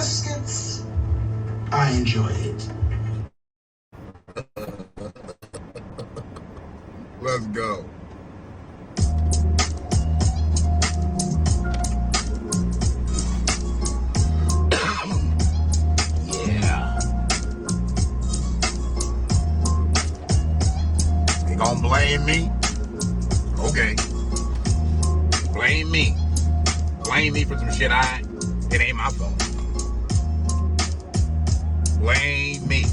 biscuits. I enjoy it. Let's go. Yeah. They gonna blame me? Okay. Blame me. Blame me for some shit it ain't my fault. Blame me.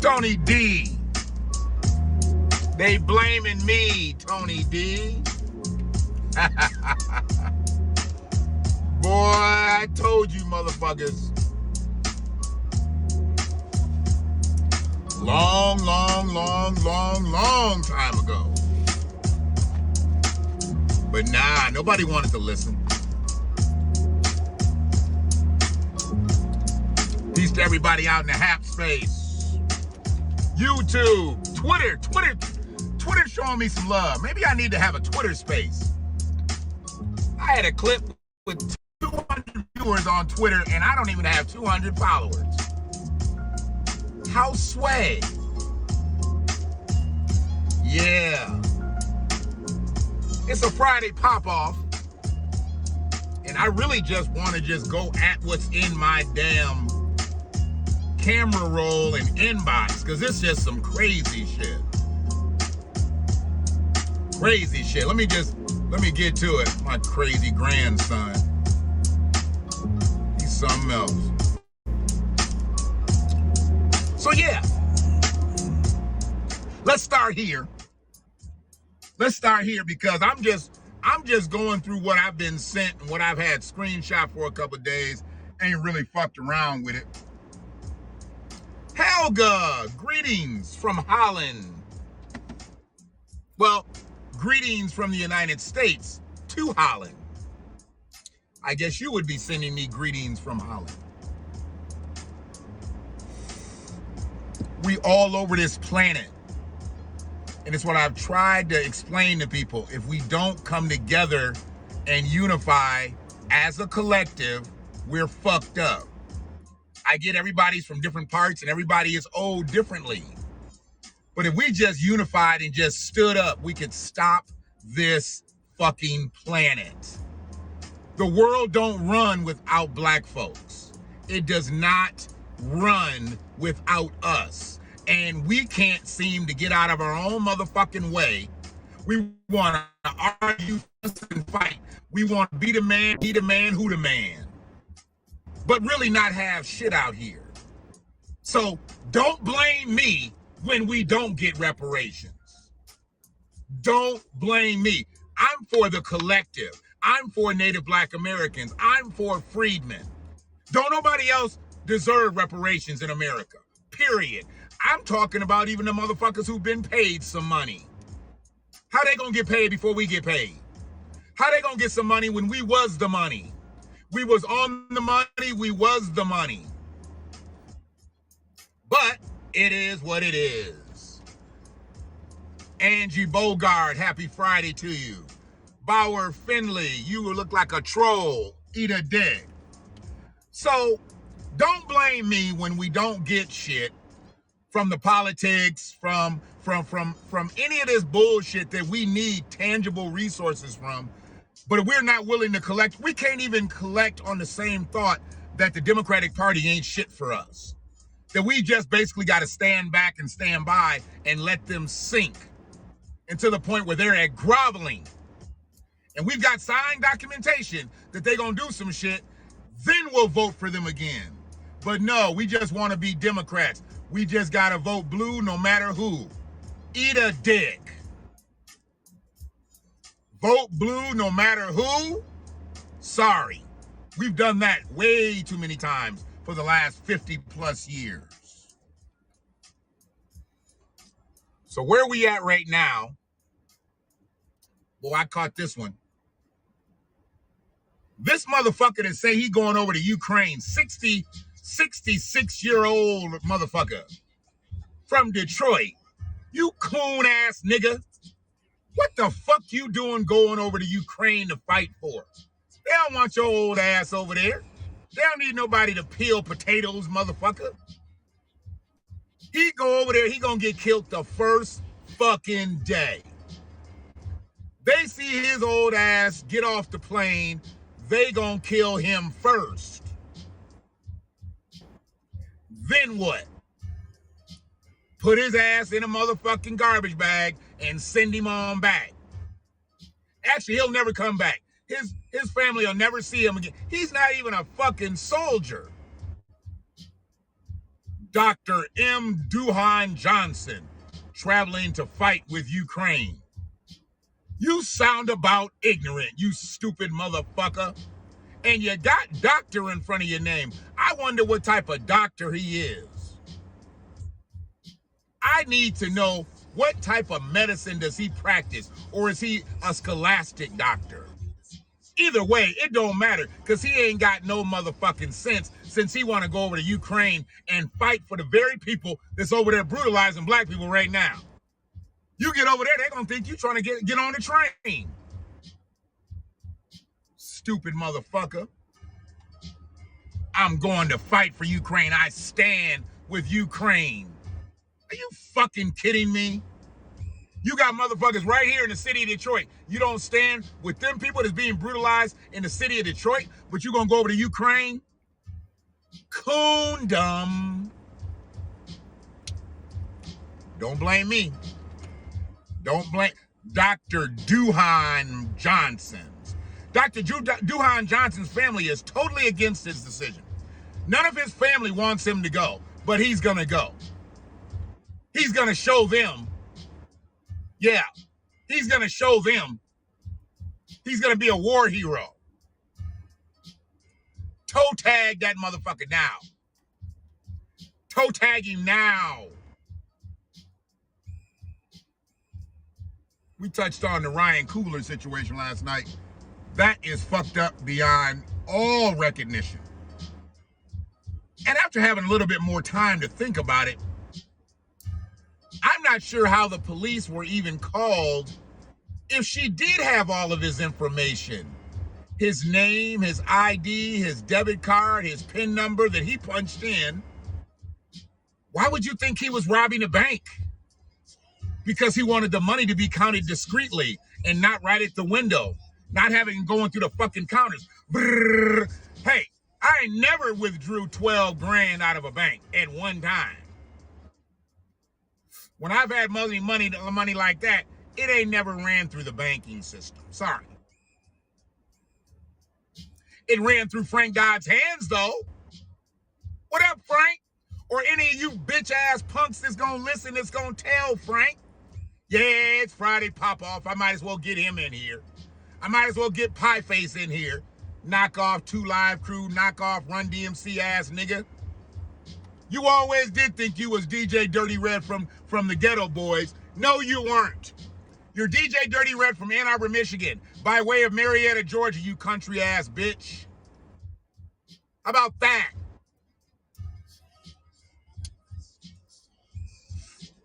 Tony D. They blaming me, Tony D. Boy, I told you motherfuckers. Long time ago. But nah, nobody wanted to listen. Peace to everybody out in the Hap space. YouTube, Twitter showing me some love. Maybe I need to have a Twitter space. I had a clip with 200 viewers on Twitter and I don't even have 200 followers. How sway? Yeah. It's a Friday pop-off. And I really just want to just go at what's in my damn camera roll and inbox, because it's just some crazy shit. Crazy shit. Let me get to it. My crazy grandson. He's something else. So yeah. Let's start here. Let's start here because I'm just going through what I've been sent and what I've had screenshot for a couple of days. Ain't really fucked around with it. Helga, greetings from Holland. Well, greetings from the United States to Holland. I guess you would be sending me greetings from Holland. We all over this planet. And it's what I've tried to explain to people. If we don't come together and unify as a collective, we're fucked up. I get everybody's from different parts and everybody is old differently. But if we just unified and just stood up, we could stop this fucking planet. The world don't run without black folks. It does not run without us. And we can't seem to get out of our own motherfucking way. We want to argue and fight. We want to be the man, he the man, who the man. But really not have shit out here. So don't blame me when we don't get reparations. Don't blame me. I'm for the collective. I'm for Native Black Americans. I'm for freedmen. Don't nobody else deserve reparations in America, period. I'm talking about even the motherfuckers who've been paid some money. How they gonna get paid before we get paid? How they gonna get some money when we was the money? We was on the money, we was the money. But it is what it is. Angie Bogart, happy Friday to you. Bauer Finley, you look like a troll. Eat a dick. So don't blame me when we don't get shit from the politics, from any of this bullshit that we need tangible resources from. But if we're not willing to collect, we can't even collect on the same thought that the Democratic Party ain't shit for us. That we just basically got to stand back and stand by and let them sink. And to the point where they're at groveling. And we've got signed documentation that they're going to do some shit, then we'll vote for them again. But no, we just want to be Democrats. We just got to vote blue no matter who. Eat a dick. Vote blue no matter who? Sorry. We've done that way too many times for the last 50 plus years. So where we at right now? Boy, I caught this one. This motherfucker that say he going over to Ukraine, 66-year-old motherfucker from Detroit. You coon ass nigga. What the fuck you doing going over to Ukraine to fight for? They don't want your old ass over there. They don't need nobody to peel potatoes, motherfucker. He go over there, he gonna get killed the first fucking day. They see his old ass get off the plane, they gonna kill him first. Then what? Put his ass in a motherfucking garbage bag and send him on back. Actually, he'll never come back. His family will never see him again. He's not even a fucking soldier. Dr. M. Duhan Johnson, traveling to fight with Ukraine. You sound about ignorant, you stupid motherfucker. And you got doctor in front of your name. I wonder what type of doctor he is. I need to know what type of medicine does he practice, or is he a scholastic doctor? Either way, it don't matter, because he ain't got no motherfucking sense since he want to go over to Ukraine and fight for the very people that's over there brutalizing black people right now. You get over there, they're going to think you trying to get on the train. Stupid motherfucker. I'm going to fight for Ukraine. I stand with Ukraine. Are you fucking kidding me? You got motherfuckers right here in the city of Detroit. You don't stand with them people that's being brutalized in the city of Detroit, but you gonna go over to Ukraine? Coondom. Don't blame me. Don't blame Dr. Duhan Johnson's. Dr. Duhan Johnson's family is totally against his decision. None of his family wants him to go, but he's gonna go. He's gonna show them. Yeah, he's gonna show them. He's gonna be a war hero. Toe tag that motherfucker now. Toe tag him now. We touched on the Ryan Coogler situation last night. That is fucked up beyond all recognition. And after having a little bit more time to think about it, I'm not sure how the police were even called if she did have all of his information. His name, his ID, his debit card, his PIN number that he punched in. Why would you think he was robbing a bank? Because he wanted the money to be counted discreetly and not right at the window, not having going through the fucking counters. Brrr. Hey, I never withdrew 12 grand out of a bank at one time. When I've had money like that, it ain't never ran through the banking system. Sorry. It ran through Frank Dodd's hands, though. What up, Frank? Or any of you bitch-ass punks that's gonna listen, that's gonna tell Frank. Yeah, it's Friday Pop Off. I might as well get him in here. I might as well get Pie Face in here. Knock off 2 Live Crew, knock off Run DMC ass nigga. You always did think you was DJ Dirty Red from the Ghetto Boys. No, you weren't. You're DJ Dirty Red from Ann Arbor, Michigan, by way of Marietta, Georgia, you country ass bitch. How about that?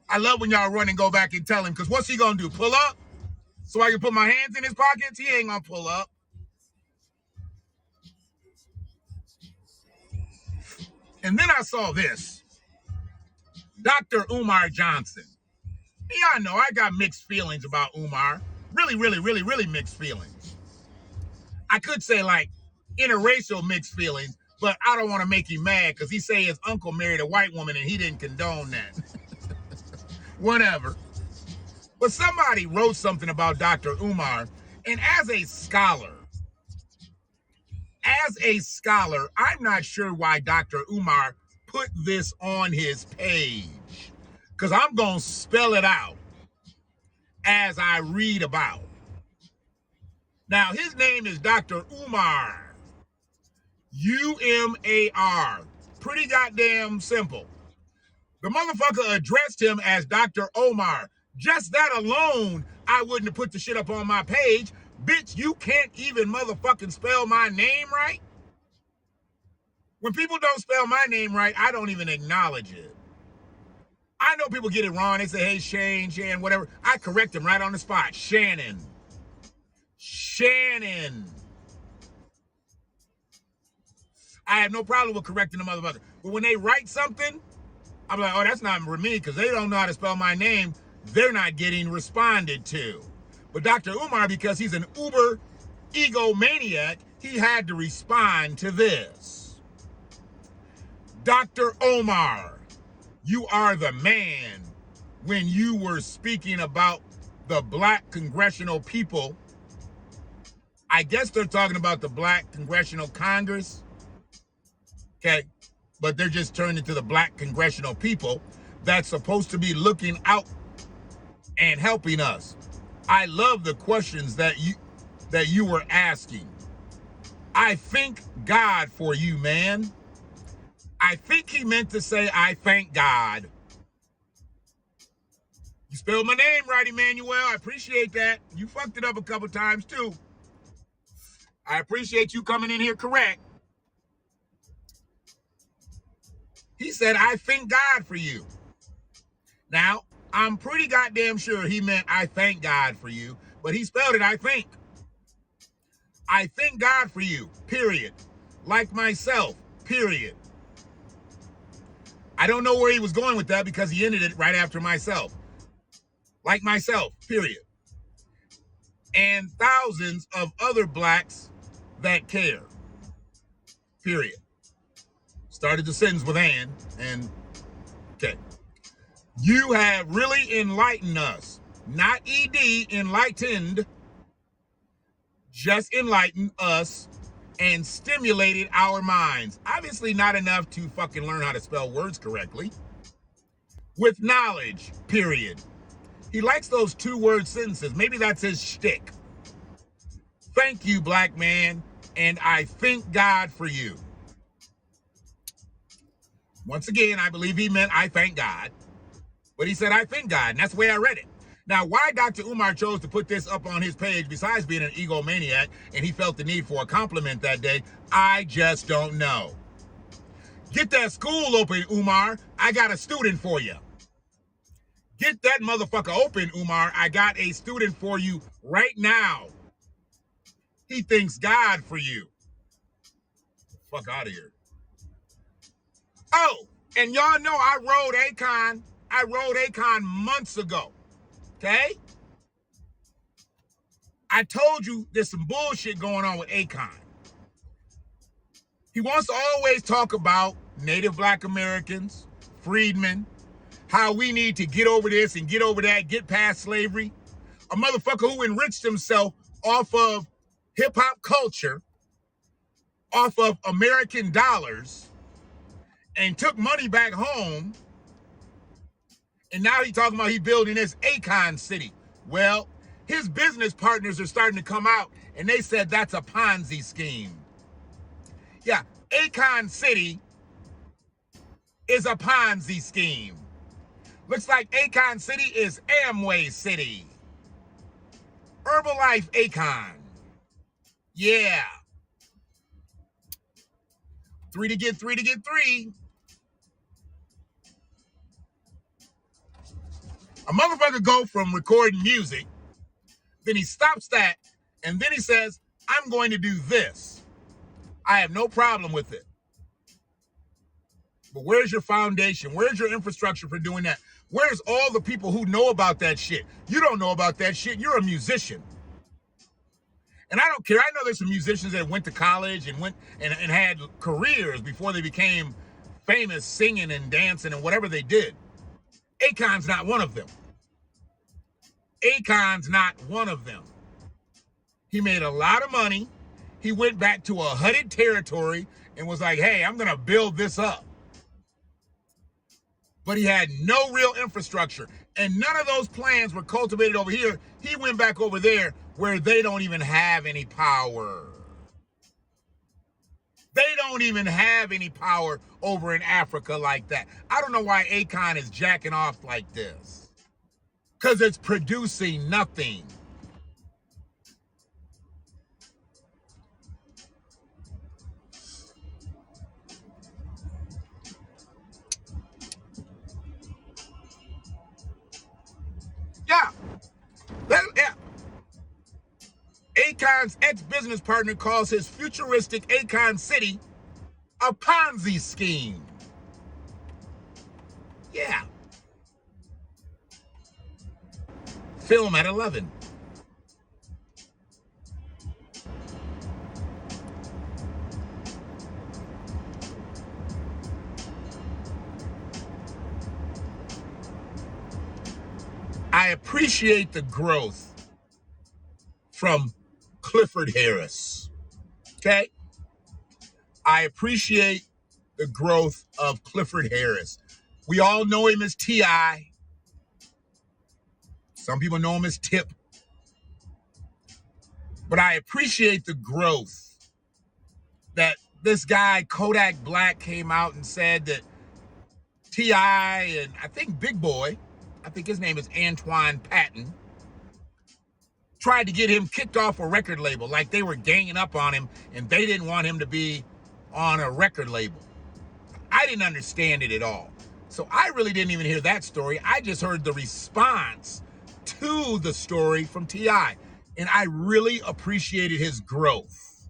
I love when y'all run and go back and tell him, because what's he gonna do? Pull up? So I can put my hands in his pockets? He ain't gonna pull up. And then I saw this. Dr. Umar Johnson. Y'all know I got mixed feelings about Umar. Really mixed feelings. I could say like interracial mixed feelings, but I don't want to make him mad because he say his uncle married a white woman and he didn't condone that. Whatever. But somebody wrote something about Dr. Umar, and as a scholar, I'm not sure why Dr. Umar put this on his page, because I'm going to spell it out as I read about. Now, his name is Dr. Umar. U-M-A-R. Pretty goddamn simple. The motherfucker addressed him as Dr. Omar. Just that alone, I wouldn't have put the shit up on my page. Bitch, you can't even motherfucking spell my name right? When people don't spell my name right, I don't even acknowledge it. I know people get it wrong. They say, hey, Shane, whatever. I correct them right on the spot. Shannon. I have no problem with correcting the motherfucker. But when they write something, I'm like, oh, that's not for me, because they don't know how to spell my name. They're not getting responded to. But Dr. Umar, because he's an uber egomaniac, he had to respond to this. Dr. Omar, you are the man when you were speaking about the black congressional people. I guess they're talking about the black congressional Congress. Okay. But they're just turned into the black congressional people that's supposed to be looking out and helping us. I love the questions that you were asking. I thank God for you, man. I think he meant to say, I thank God. You spelled my name right, Emmanuel. I appreciate that. You fucked it up a couple times, too. I appreciate you coming in here correct. He said, I thank God for you. Now, I'm pretty goddamn sure he meant I thank God for you, but he spelled it, I think. I thank God for you, period. Like myself, period. I don't know where he was going with that because he ended it right after myself. Like myself, period. And thousands of other blacks that care, period. Started the sentence with and okay. You have really enlightened us. Not ED, enlightened. Just enlightened us and stimulated our minds. Obviously not enough to fucking learn how to spell words correctly. With knowledge, period. He likes those 2-word sentences. Maybe that's his shtick. Thank you, black man, and I thank God for you. Once again, I believe he meant I thank God. But he said, I thank God, and that's the way I read it. Now, why Dr. Umar chose to put this up on his page, besides being an egomaniac, and he felt the need for a compliment that day, I just don't know. Get that school open, Umar. I got a student for you. Get that motherfucker open, Umar. I got a student for you right now. He thanks God for you. Fuck out of here. Oh, and y'all know I rode Akon. I rode Akon months ago. Okay? I told you there's some bullshit going on with Akon. He wants to always talk about Native Black Americans, freedmen, how we need to get over this and get over that, get past slavery. A motherfucker who enriched himself off of hip-hop culture, off of American dollars, and took money back home, and now he's talking about he building this Akon City. Well, his business partners are starting to come out, and they said that's a Ponzi scheme. Yeah, Akon City is a Ponzi scheme. Looks like Akon City is Amway City. Herbalife Akon. Yeah. 3 to get 3 to get 3. A motherfucker go from recording music, then he stops that, and then he says, I'm going to do this. I have no problem with it. But where's your foundation? Where's your infrastructure for doing that? Where's all the people who know about that shit? You don't know about that shit. You're a musician. And I don't care. I know there's some musicians that went to college and went and had careers before they became famous singing and dancing and whatever they did. Akon's not one of them. Akon's not one of them. He made a lot of money. He went back to a hooded territory and was like, hey, I'm going to build this up. But he had no real infrastructure. And none of those plans were cultivated over here. He went back over there where they don't even have any power. They don't even have any power over in Africa like that. I don't know why Akon is jacking off like this. Because it's producing nothing. Yeah. Akon's ex-business partner calls his futuristic Akon City a Ponzi scheme. Yeah. Film at 11. I appreciate the growth from Clifford Harris. Okay? I appreciate the growth of Clifford Harris. We all know him as T.I. Some people know him as Tip. But I appreciate the growth that this guy, Kodak Black, came out and said that T.I. and I think Big Boy, I think his name is Antoine Patton, tried to get him kicked off a record label, like they were ganging up on him and they didn't want him to be on a record label. I didn't understand it at all. So I really didn't even hear that story. I just heard the response to the story from T.I. And I really appreciated his growth.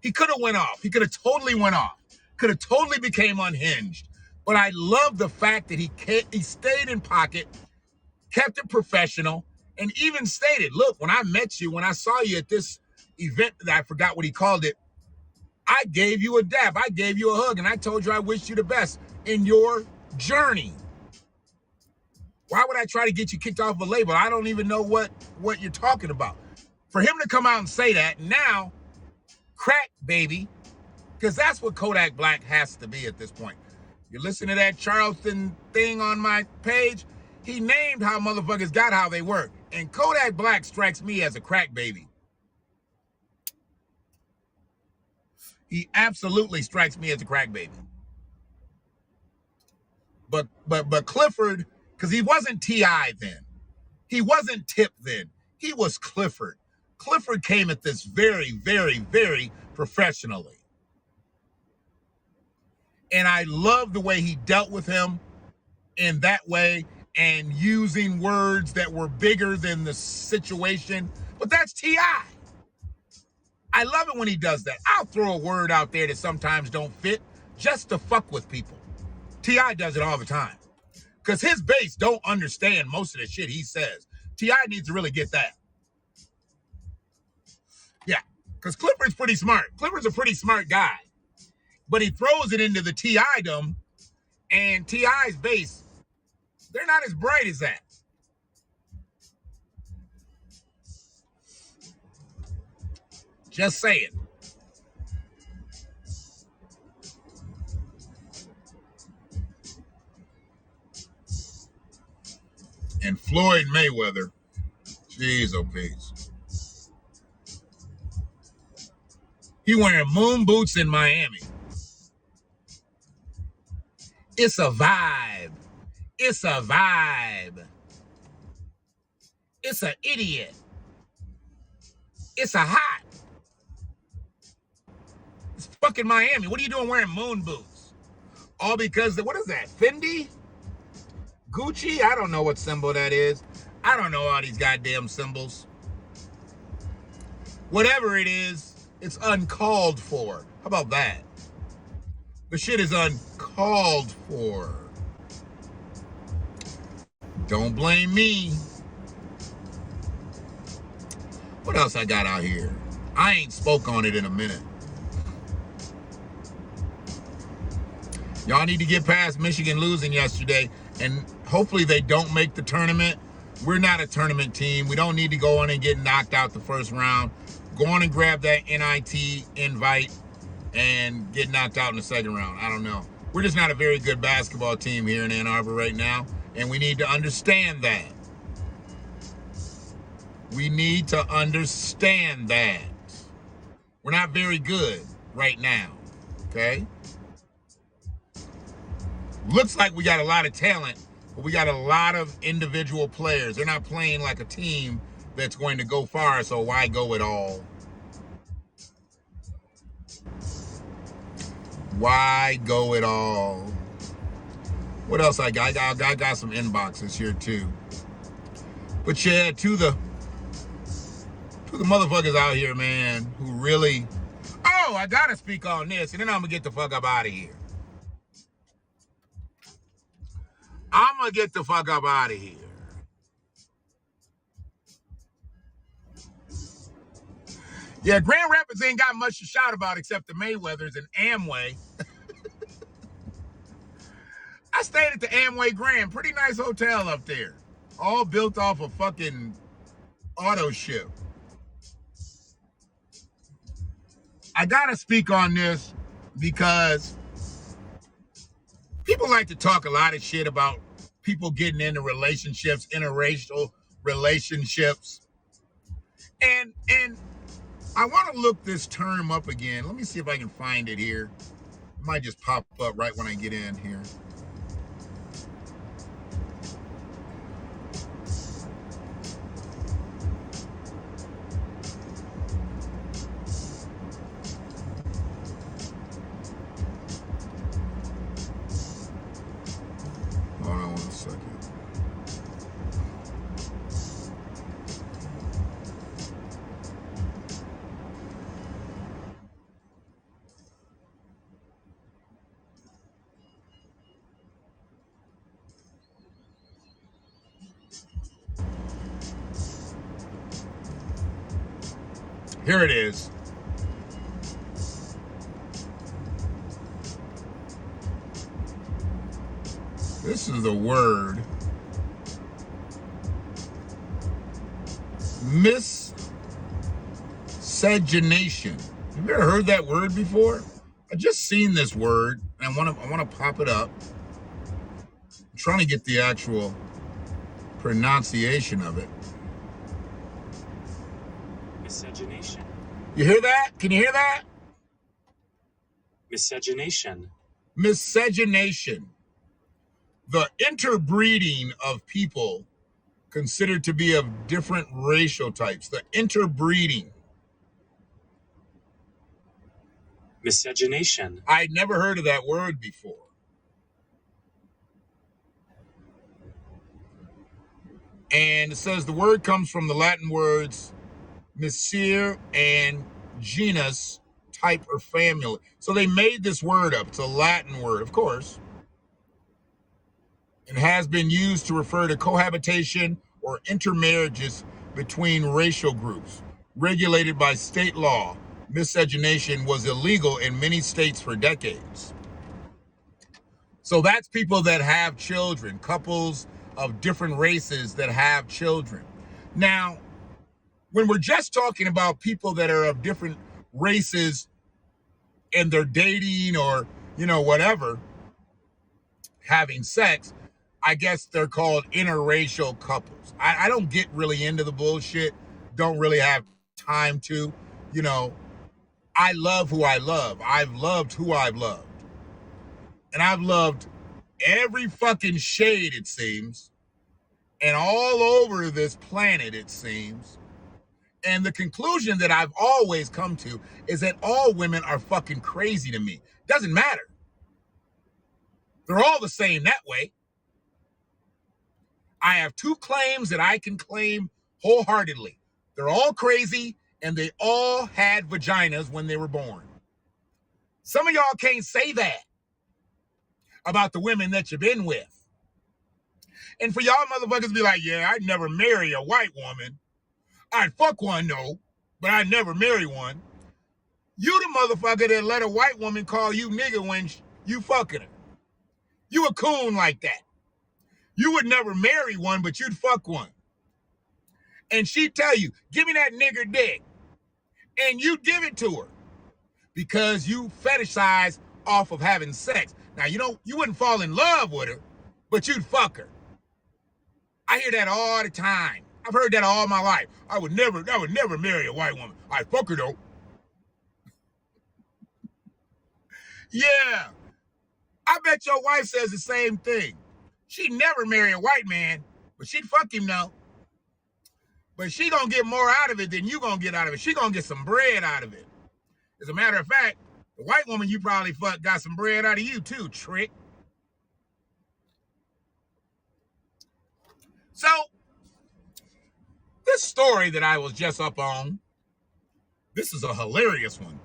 He could have went off. He could have totally went off. Could have totally became unhinged. But I love the fact that he stayed in pocket, kept it professional, and even stated, look, when I met you, when I saw you at this event that I forgot what he called it, I gave you a dab, I gave you a hug, and I told you I wished you the best in your journey. Why would I try to get you kicked off a label? I don't even know what you're talking about. For him to come out and say that, now, crack baby, because that's what Kodak Black has to be at this point. You listen to that Charleston thing on my page, he named how motherfuckers got how they were. And Kodak Black strikes me as a crack baby. He absolutely strikes me as a crack baby. But Clifford, because he wasn't T.I. then. He wasn't Tip then. He was Clifford. Clifford came at this very, very, very professionally. And I love the way he dealt with him in that way and using words that were bigger than the situation. But that's T.I. I love it when he does that. I'll throw a word out there that sometimes don't fit just to fuck with people. T.I. does it all the time. Because his base don't understand most of the shit he says. T.I. needs to really get that. Yeah, because Clifford's pretty smart. Clifford's a pretty smart guy. But he throws it into the T.I.dom, and T.I.'s base, they're not as bright as that. Just saying. And Floyd Mayweather, jeez, oh peace. He wearing moon boots in Miami. It's a vibe. It's a vibe. It's an idiot. It's a hot. It's fucking Miami. What are you doing wearing moon boots? All because, what is that, Fendi? Gucci? I don't know what symbol that is. I don't know all these goddamn symbols. Whatever it is, it's uncalled for. How about that? The shit is uncalled for. Don't blame me. What else I got out here? I ain't spoke on it in a minute. Y'all need to get past Michigan losing yesterday, and hopefully they don't make the tournament. We're not a tournament team. We don't need to go on and get knocked out the first round. Go on and grab that NIT invite and get knocked out in the second round. I don't know. We're just not a very good basketball team here in Ann Arbor right now, and we need to understand that. We need to understand that. We're not very good right now, okay? Looks like we got a lot of talent, but we got a lot of individual players. They're not playing like a team that's going to go far, so why go at all? Why go at all? What else I got? I got some inboxes here too. But yeah, to the motherfuckers out here, man, who really... Oh, Oh, I gotta speak on this, and then I'm gonna get the fuck up out of here. I'm gonna get the fuck up out of here. Yeah, Grand Rapids ain't got much to shout about except the Mayweathers and Amway. I stayed at the Amway Grand, pretty nice hotel up there. All built off a fucking auto ship. I gotta speak on this because people like to talk a lot of shit about people getting into relationships, interracial relationships. And I want to look this term up again. Let me see if I can find it here. It might just pop up right when I get in here. Hold on 1 second. Here it is. This is the word miscegenation. Have you ever heard that word before? I just seen this word and I want to pop it up. I'm trying to get the actual pronunciation of it. Miscegenation. You hear that? Can you hear that? Miscegenation. Miscegenation. The interbreeding of people considered to be of different racial types. The interbreeding. Miscegenation. I'd never heard of that word before. And it says the word comes from the Latin words miscere and genus, type or family. So they made this word up. It's a Latin word, of course. It has been used to refer to cohabitation or intermarriages between racial groups. Regulated by state law, miscegenation was illegal in many states for decades. So that's people that have children, couples of different races that have children. Now, when we're just talking about people that are of different races and they're dating or, whatever, having sex, I guess they're called interracial couples. I don't get really into the bullshit. Don't really have time to. I love who I love. I've loved who I've loved. And I've loved every fucking shade, it seems. And all over this planet, it seems. And the conclusion that I've always come to is that all women are fucking crazy to me. Doesn't matter. They're all the same that way. I have two claims that I can claim wholeheartedly. They're all crazy and they all had vaginas when they were born. Some of y'all can't say that about the women that you've been with. And for y'all motherfuckers to be like, yeah, I'd never marry a white woman. I'd fuck one, though, but I'd never marry one. You the motherfucker that let a white woman call you nigga when you fucking her. You a coon like that. You would never marry one, but you'd fuck one. And she'd tell you, give me that nigger dick. And you give it to her because you fetishize off of having sex. Now, you wouldn't fall in love with her, but you'd fuck her. I hear that all the time. I've heard that all my life. I would never marry a white woman. I'd fuck her though. Yeah. I bet your wife says the same thing. She'd never marry a white man, but she'd fuck him though. But she gonna get more out of it than you gonna get out of it. She gonna get some bread out of it. As a matter of fact, the white woman you probably fucked got some bread out of you too, trick. So, this story that I was just up on, this is a hilarious one.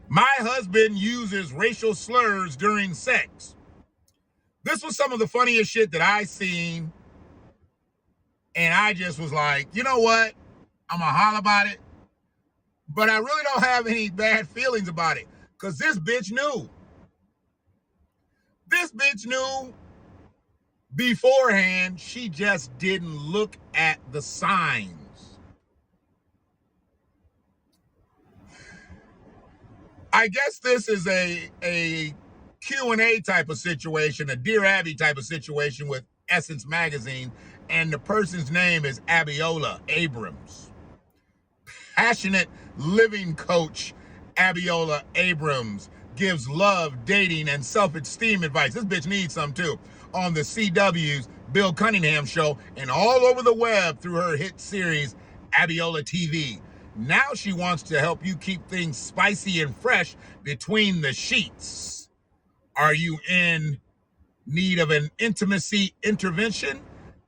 My husband uses racial slurs during sex. This was some of the funniest shit that I seen. And I just was like, you know what? I'm going to holler about it. But I really don't have any bad feelings about it. Because this bitch knew. This bitch knew beforehand. She just didn't look at the signs. I guess this is a Q&A type of situation, a Dear Abby type of situation with Essence Magazine, and the person's name is Abiola Abrams. Passionate living coach Abiola Abrams gives love, dating, and self-esteem advice. This bitch needs some too. On the CW's Bill Cunningham show and all over the web through her hit series Abiola TV. Now she wants to help you keep things spicy and fresh between the sheets. Are you in need of an intimacy intervention?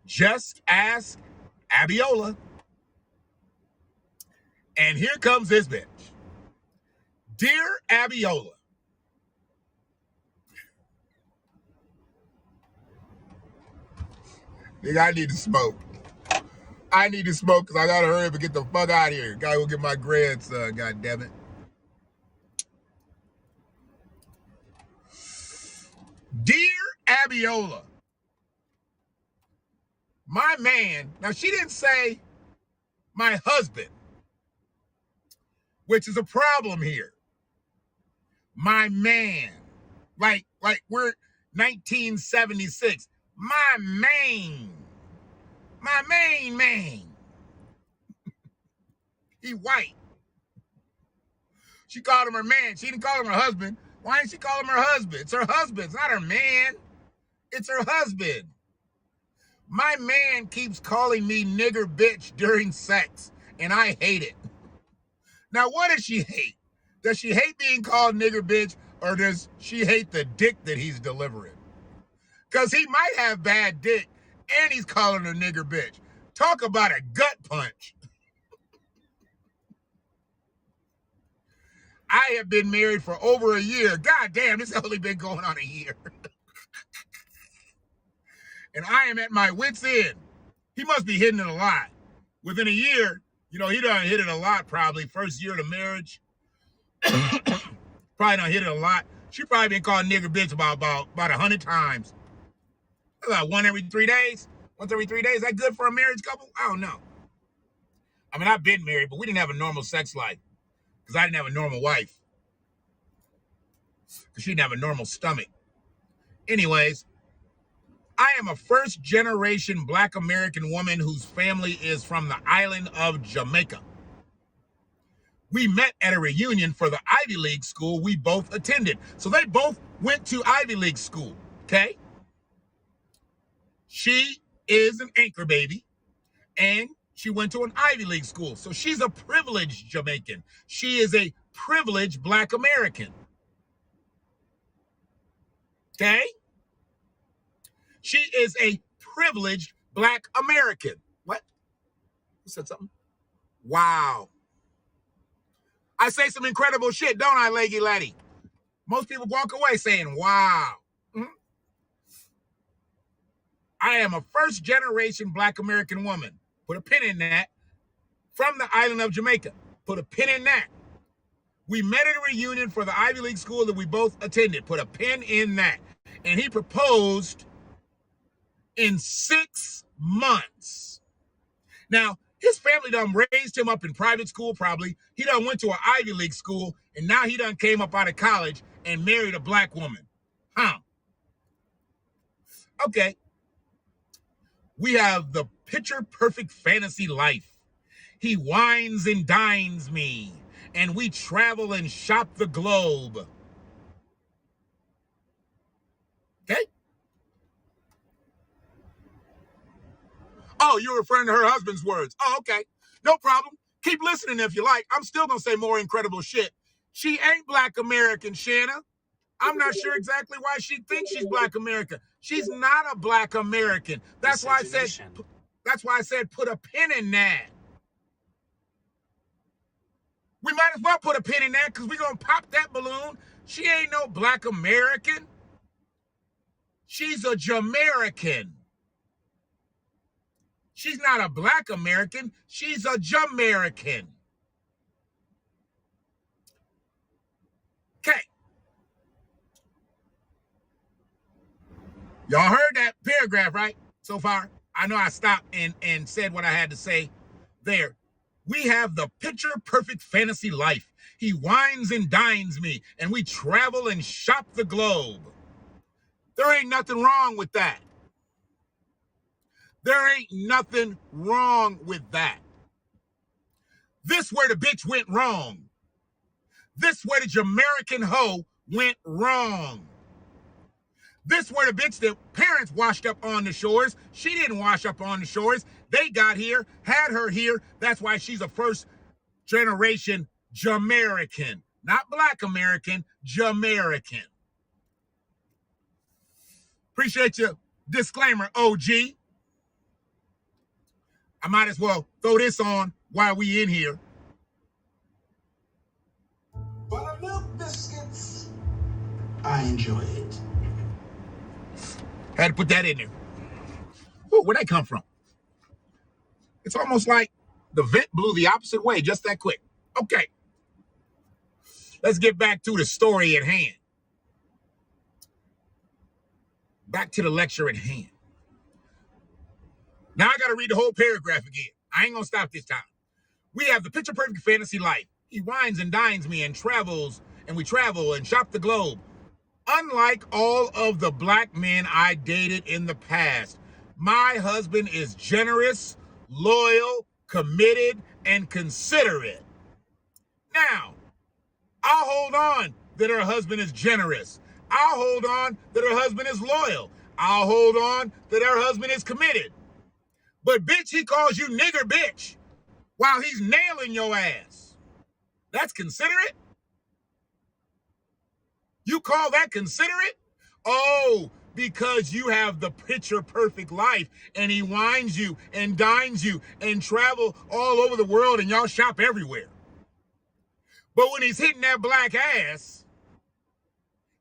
Just ask Abiola. And here comes this bitch. Dear Abiola, nigga, I need to smoke. I need to smoke because I gotta hurry up and get the fuck out of here. Gotta go get my grandson, god damn it. Dear Abiola, my man, now she didn't say my husband, which is a problem here. My man, like we're 1976. My main man. He white. She called him her man. She didn't call him her husband. Why didn't she call him her husband? It's her husband. It's not her man. It's her husband. My man keeps calling me nigger bitch during sex, and I hate it. Now, what does she hate? Does she hate being called nigger bitch, or does she hate the dick that he's delivering? Because he might have bad dick, and he's calling her nigger bitch. Talk about a gut punch. I have been married for over a year. God damn, this has only been going on a year. And I am at my wit's end. He must be hitting it a lot. Within a year, he done hit it a lot probably. First year of the marriage. Probably done hit it a lot. She probably been called nigger bitch about 100 times. Like once every 3 days? Once every 3 days? Is that good for a marriage couple? I don't know. I mean, I've been married, but we didn't have a normal sex life. Because I didn't have a normal wife. Because she didn't have a normal stomach. Anyways, I am a first-generation Black American woman whose family is from the island of Jamaica. We met at a reunion for the Ivy League school we both attended. So they both went to Ivy League school, okay? She is an anchor baby, and she went to an Ivy League school. So she's a privileged Jamaican. She is a privileged Black American. Okay? She is a privileged Black American. What? Who said something? Wow. I say some incredible shit, don't I, leggy laddie? Most people walk away saying, wow. Mm-hmm. I am a first-generation Black American woman. Put a pin in that. From the island of Jamaica. Put a pin in that. We met at a reunion for the Ivy League school that we both attended. Put a pin in that. And he proposed in 6 months. Now, his family done raised him up in private school, probably. He done went to an Ivy League school, and now he done came up out of college and married a Black woman. Huh. Okay. We have the picture-perfect fantasy life. He wines and dines me, and we travel and shop the globe. Okay? Oh, you're referring to her husband's words. Oh, okay. No problem. Keep listening if you like. I'm still going to say more incredible shit. She ain't Black American, Shanna. I'm not sure exactly why she thinks she's Black American. She's not a Black American. That's why I said put a pin in that. We might as well put a pin in that because we're going to pop that balloon. She ain't no black American. She's a Jamaican. She's not a black American. She's a Jamaican. Okay. Y'all heard that paragraph, right? So far, I know I stopped and said what I had to say there. We have the picture-perfect fantasy life. He wines and dines me, and we travel and shop the globe. There ain't nothing wrong with that. There ain't nothing wrong with that. This where the bitch went wrong. This where the Jamaican hoe went wrong. This where the bitch that parents washed up on the shores. She didn't wash up on the shores. They got here, had her here. That's why she's a first generation Jamaican. Not black American, Jamaican. Appreciate your disclaimer, OG. I might as well throw this on while we in here. Buttermilk biscuits. I enjoy it. Had to put that in there. Ooh, where'd that come from? It's almost like the vent blew the opposite way, just that quick. Okay. Let's get back to the story at hand. Back to the lecture at hand. Now I got to read the whole paragraph again. I ain't going to stop this time. We have the picture-perfect fantasy life. He wines and dines me and travels, and we travel and shop the globe. Unlike all of the black men I dated in the past, my husband is generous, loyal, committed, and considerate. Now, I'll hold on that her husband is generous. I'll hold on that her husband is loyal. I'll hold on that her husband is committed. But bitch, he calls you nigger bitch while he's nailing your ass. That's considerate? You call that considerate? Oh, because you have the picture perfect life and he wines you and dines you and travel all over the world and y'all shop everywhere. But when he's hitting that black ass,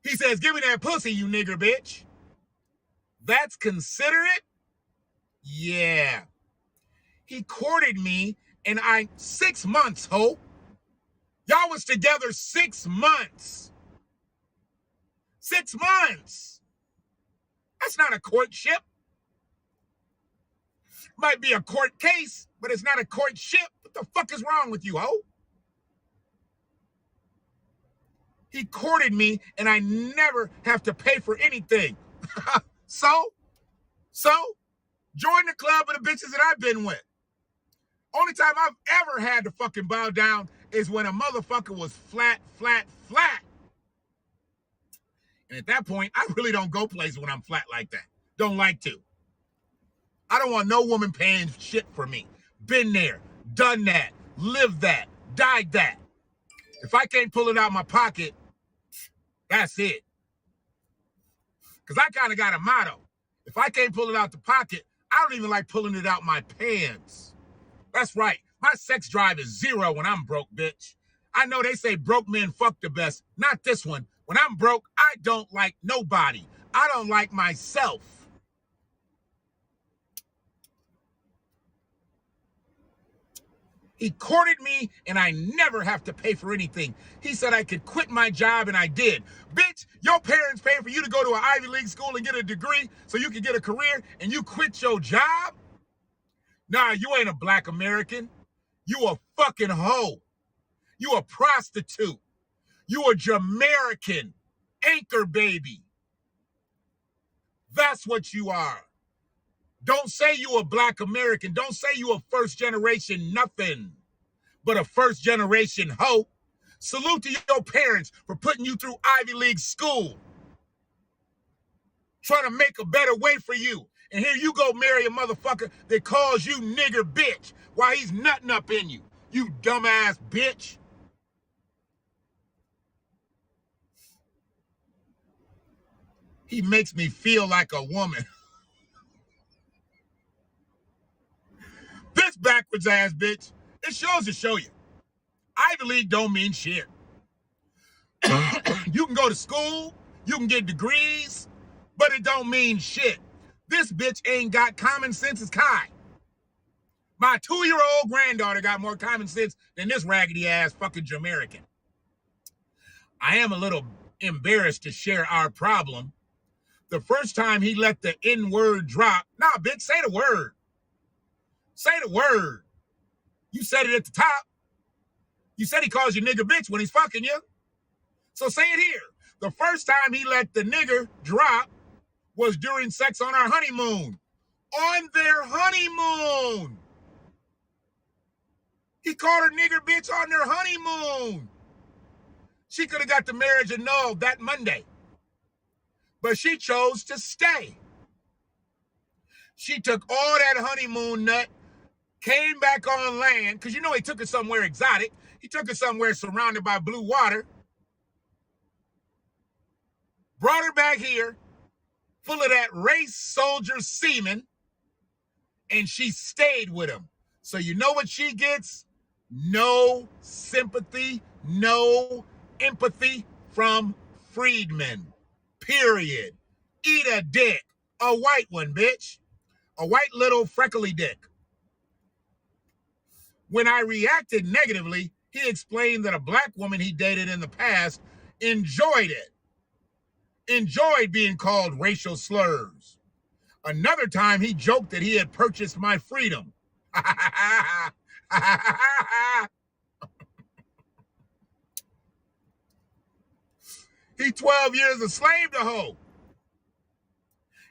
he says, give me that pussy, you nigger bitch. That's considerate? Yeah. He courted me and 6 months, ho. Y'all was together 6 months. 6 months. That's not a courtship. Might be a court case, but it's not a courtship. What the fuck is wrong with you, ho? He courted me and I never have to pay for anything. So, join the club of the bitches that I've been with. Only time I've ever had to fucking bow down is when a motherfucker was flat. And at that point, I really don't go places when I'm flat like that. Don't like to. I don't want no woman paying shit for me. Been there, done that, lived that, died that. If I can't pull it out of my pocket, that's it. Because I kind of got a motto. If I can't pull it out the pocket, I don't even like pulling it out my pants. That's right. My sex drive is 0 when I'm broke, bitch. I know they say broke men fuck the best. Not this one. When I'm broke, I don't like nobody. I don't like myself. He courted me and I never have to pay for anything. He said I could quit my job and I did. Bitch, your parents pay for you to go to an Ivy League school and get a degree so you can get a career and you quit your job? Nah, you ain't a black American. You a fucking hoe. You a prostitute. You a Jamaican anchor baby. That's what you are. Don't say you a black American. Don't say you a first generation nothing, but a first generation hoe. Salute to your parents for putting you through Ivy League school. Trying to make a better way for you. And here you go marry a motherfucker that calls you nigger bitch while he's nutting up in you. You dumbass bitch. He makes me feel like a woman. This backwards ass bitch. It shows to show you. Ivy League don't mean shit. You can go to school, you can get degrees, but it don't mean shit. This bitch ain't got common sense as Kai. My 2-year-old granddaughter got more common sense than this raggedy ass fucking Jamaican. I am a little embarrassed to share our problem. The first time he let the N-word drop, nah, bitch, say the word. Say the word. You said it at the top. You said he calls you nigger bitch when he's fucking you. So say it here. The first time he let the nigger drop was during sex on our honeymoon. On their honeymoon. He called her nigger bitch on their honeymoon. She could have got the marriage annulled that Monday. But she chose to stay. She took all that honeymoon nut, came back on land, because you know he took her somewhere exotic. He took her somewhere surrounded by blue water. Brought her back here, full of that race soldier semen, and she stayed with him. So you know what she gets? No sympathy, no empathy from Freedman. Period. Eat a dick. A white one, bitch. A white little freckly dick. When I reacted negatively, he explained that a black woman he dated in the past enjoyed it. Enjoyed being called racial slurs. Another time he joked that he had purchased my freedom. He 12 years a slave to hoe.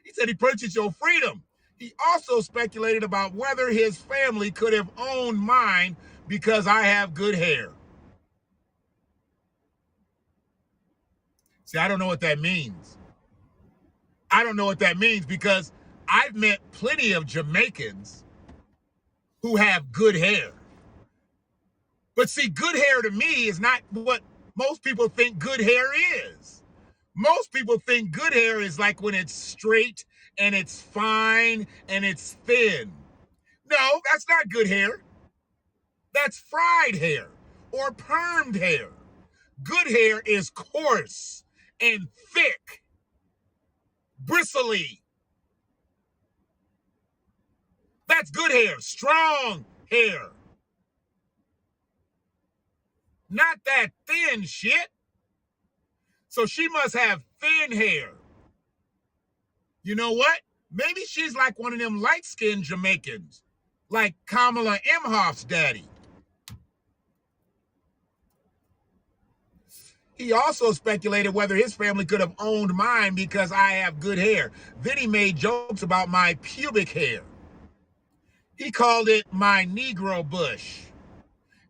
He said he purchased your freedom. He also speculated about whether his family could have owned mine because I have good hair. See, I don't know what that means. I don't know what that means because I've met plenty of Jamaicans who have good hair. But see, good hair to me is not what most people think good hair is. Most people think good hair is like when it's straight and it's fine and it's thin. No, that's not good hair. That's fried hair or permed hair. Good hair is coarse and thick, bristly. That's good hair, strong hair. Not that thin shit. So she must have thin hair. You know what? Maybe she's like one of them light-skinned Jamaicans, like Kamala Imhoff's daddy. He also speculated whether his family could have owned mine because I have good hair. Then he made jokes about my pubic hair. He called it my Negro bush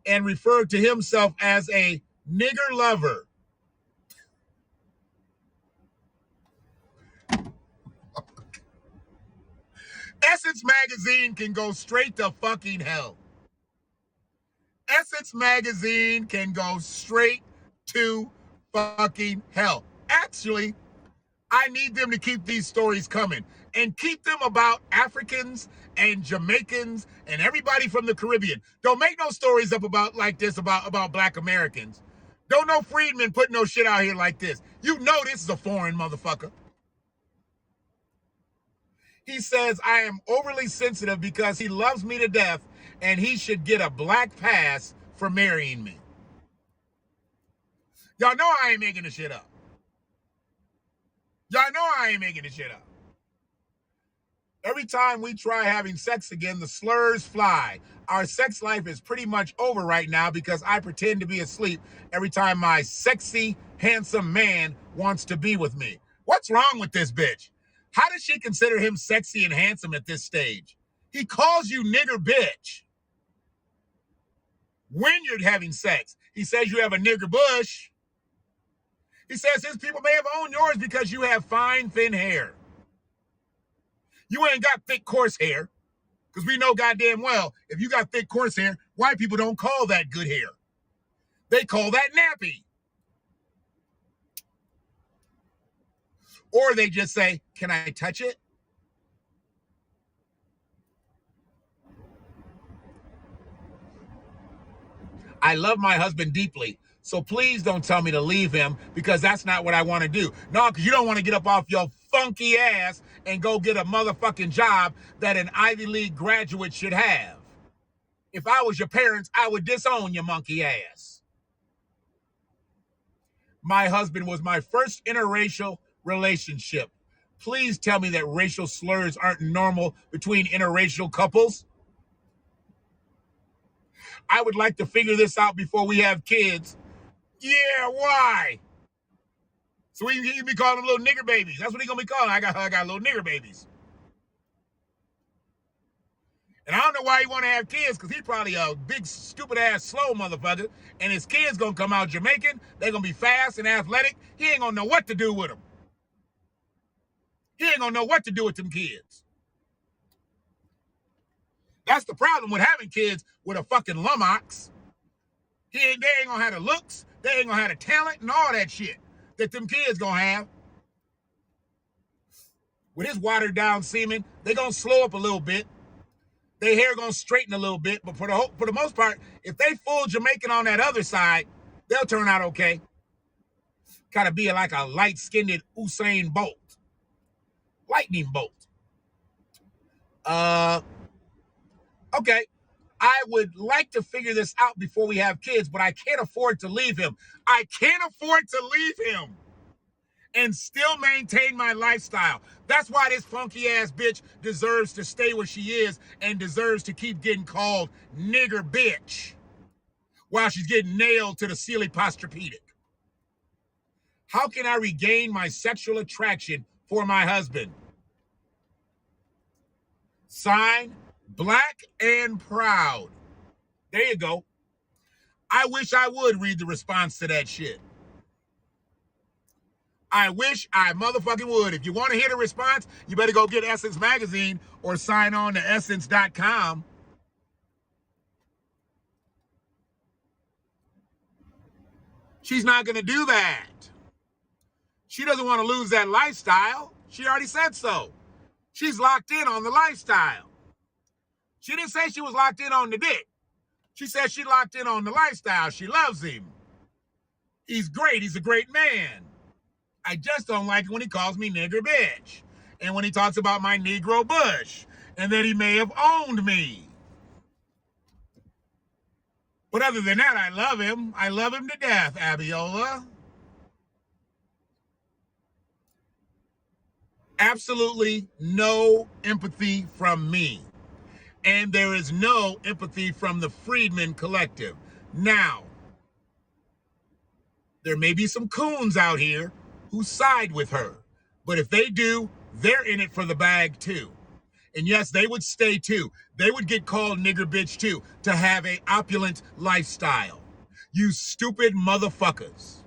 and referred to himself as a nigger lover. Essence Magazine can go straight to fucking hell. Essence Magazine can go straight to fucking hell. Actually, I need them to keep these stories coming and keep them about Africans and Jamaicans and everybody from the Caribbean. Don't make no stories up about like this about black Americans. Don't know Freedman put no shit out here like this. You know this is a foreign motherfucker. He says I am overly sensitive because he loves me to death and he should get a black pass for marrying me. Y'all know I ain't making this shit up. Y'all know I ain't making this shit up. Every time we try having sex again, the slurs fly. Our sex life is pretty much over right now because I pretend to be asleep every time my sexy, handsome man wants to be with me. What's wrong with this bitch? How does she consider him sexy and handsome at this stage? He calls you nigger bitch when you're having sex. He says you have a nigger bush. He says his people may have owned yours because you have fine, thin hair. You ain't got thick, coarse hair. Because we know goddamn well, if you got thick, coarse hair, white people don't call that good hair. They call that nappy. Or they just say, can I touch it? I love my husband deeply, so please don't tell me to leave him because that's not what I want to do. No, because you don't want to get up off your funky ass and go get a motherfucking job that an Ivy League graduate should have. If I was your parents, I would disown your monkey ass. My husband was my first interracial relationship. Please tell me that racial slurs aren't normal between interracial couples. I would like to figure this out before we have kids. Yeah, why? So he can be calling them little nigger babies. That's what he gonna be calling. I got little nigger babies. And I don't know why he want to have kids, because he's probably a big, stupid-ass, slow motherfucker, and his kids going to come out Jamaican. They're going to be fast and athletic. He ain't going to know what to do with them. He ain't going to know what to do with them kids. That's the problem with having kids with a fucking lummox. They ain't going to have the looks. They ain't going to have the talent and all that shit that them kids going to have. With his watered-down semen, they going to slow up a little bit. Their hair gonna straighten a little bit, but for the most part, if they full Jamaican on that other side, they'll turn out okay. Kind of be like a light-skinned Usain Bolt. Lightning bolt. Okay. I would like to figure this out before we have kids, but I can't afford to leave him. I can't afford to leave him and still maintain my lifestyle. That's why this funky ass bitch deserves to stay where she is and deserves to keep getting called nigger bitch while she's getting nailed to the Sealy Posturepedic. How can I regain my sexual attraction for my husband? Sign, Black and Proud. There you go. I wish I would read the response to that shit. I wish I motherfucking would. If you want to hear the response, you better go get Essence Magazine or sign on to essence.com. She's not going to do that. She doesn't want to lose that lifestyle. She already said so. She's locked in on the lifestyle. She didn't say she was locked in on the dick. She said she locked in on the lifestyle. She loves him. He's great. He's a great man. I just don't like it when he calls me nigger bitch. And when he talks about my Negro bush. And that he may have owned me. But other than that, I love him. I love him to death, Abiola. Absolutely no empathy from me. And there is no empathy from the Freedman Collective. Now, there may be some coons out here who side with her. But if they do, they're in it for the bag too. And yes, they would stay too. They would get called nigger bitch too to have a opulent lifestyle. You stupid motherfuckers.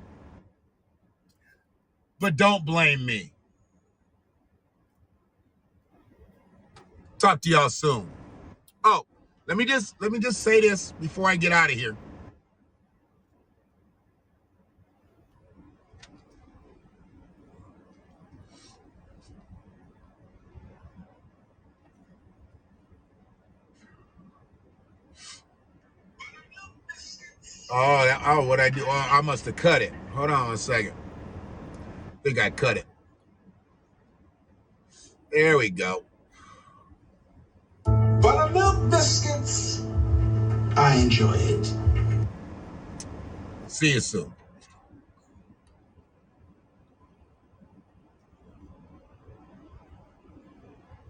But don't blame me. Talk to y'all soon. Oh, let me just say this before I get out of here. Oh, what I do? Oh, I must have cut it. Hold on a second. I think I cut it. There we go. Buttermilk biscuits, I enjoy it. See you soon.